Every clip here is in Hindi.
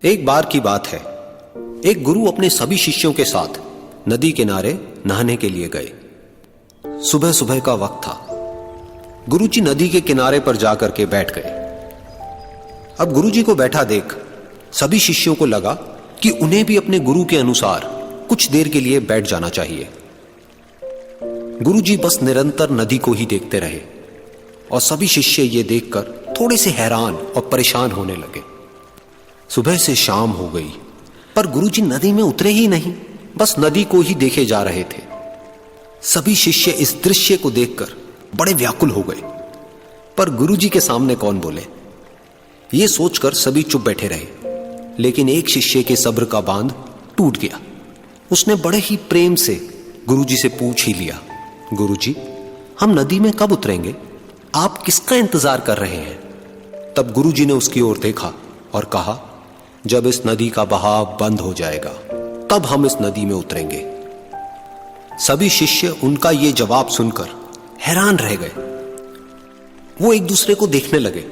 एक बार की बात है, एक गुरु अपने सभी शिष्यों के साथ नदी किनारे नहाने के लिए गए। सुबह सुबह का वक्त था। गुरुजी नदी के किनारे पर जाकर के बैठ गए। अब गुरुजी को बैठा देख सभी शिष्यों को लगा कि उन्हें भी अपने गुरु के अनुसार कुछ देर के लिए बैठ जाना चाहिए। गुरुजी बस निरंतर नदी को ही देखते रहे और सभी शिष्य ये देखकर थोड़े से हैरान और परेशान होने लगे। सुबह से शाम हो गई पर गुरुजी नदी में उतरे ही नहीं, बस नदी को ही देखे जा रहे थे। सभी शिष्य इस दृश्य को देखकर बड़े व्याकुल हो गए, पर गुरुजी के सामने कौन बोले, ये सोचकर सभी चुप बैठे रहे। लेकिन एक शिष्य के सब्र का बांध टूट गया। उसने बड़े ही प्रेम से गुरुजी से पूछ ही लिया, गुरुजी, हम नदी में कब उतरेंगे? आप किसका इंतजार कर रहे हैं? तब गुरुजी ने उसकी ओर देखा और कहा, जब इस नदी का बहाव बंद हो जाएगा तब हम इस नदी में उतरेंगे। सभी शिष्य उनका ये जवाब सुनकर हैरान रह गए। वो एक दूसरे को देखने लगे।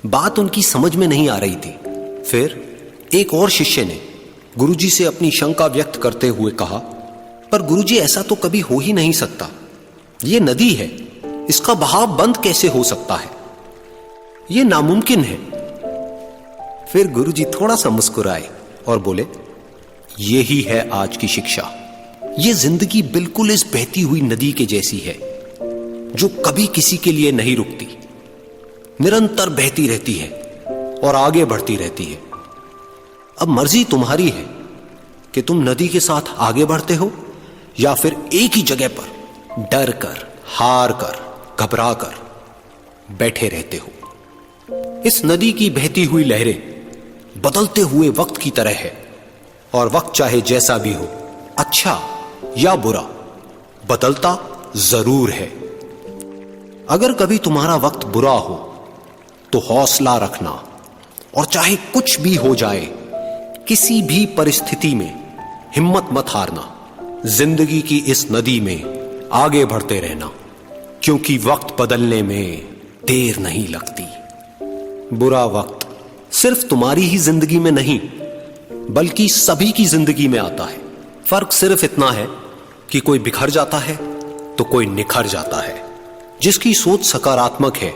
बात उनकी समझ में नहीं आ रही थी। फिर एक और शिष्य ने गुरुजी से अपनी शंका व्यक्त करते हुए कहा, पर गुरुजी, ऐसा तो कभी हो ही नहीं सकता। ये नदी है, इसका बहाव बंद कैसे हो सकता है? ये नामुमकिन है। फिर गुरुजी थोड़ा सा मुस्कुराए और बोले, यही है आज की शिक्षा। ये जिंदगी बिल्कुल इस बहती हुई नदी के जैसी है जो कभी किसी के लिए नहीं रुकती, निरंतर बहती रहती है और आगे बढ़ती रहती है। अब मर्जी तुम्हारी है कि तुम नदी के साथ आगे बढ़ते हो या फिर एक ही जगह पर डर कर, हार कर, घबरा कर बैठे रहते हो। इस नदी की बहती हुई लहरें बदलते हुए वक्त की तरह है और वक्त चाहे जैसा भी हो, अच्छा या बुरा, बदलता जरूर है। अगर कभी तुम्हारा वक्त बुरा हो तो हौसला रखना और चाहे कुछ भी हो जाए, किसी भी परिस्थिति में हिम्मत मत हारना। जिंदगी की इस नदी में आगे बढ़ते रहना, क्योंकि वक्त बदलने में देर नहीं लगती। बुरा वक्त सिर्फ तुम्हारी ही जिंदगी में नहीं बल्कि सभी की जिंदगी में आता है। फर्क सिर्फ इतना है कि कोई बिखर जाता है तो कोई निखर जाता है। जिसकी सोच सकारात्मक है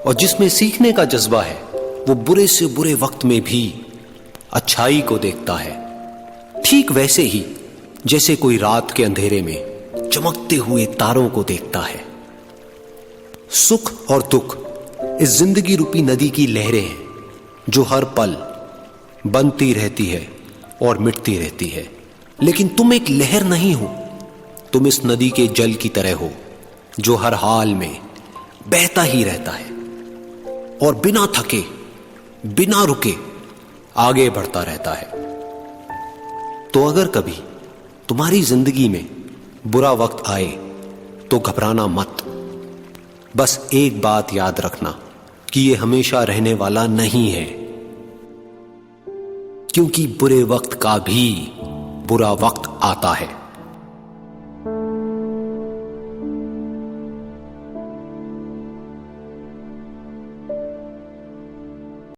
और जिसमें सीखने का जज्बा है, वो बुरे से बुरे वक्त में भी अच्छाई को देखता है। ठीक वैसे ही जैसे कोई रात के अंधेरे में चमकते हुए तारों को देखता है। सुख और दुख इस जिंदगी रूपी नदी की लहरें हैं जो हर पल बनती रहती है और मिटती रहती है। लेकिन तुम एक लहर नहीं हो, तुम इस नदी के जल की तरह हो जो हर हाल में बहता ही रहता है और बिना थके, बिना रुके आगे बढ़ता रहता है। तो अगर कभी तुम्हारी जिंदगी में बुरा वक्त आए तो घबराना मत। बस एक बात याद रखना कि ये हमेशा रहने वाला नहीं है, क्योंकि बुरे वक्त का भी बुरा वक्त आता है।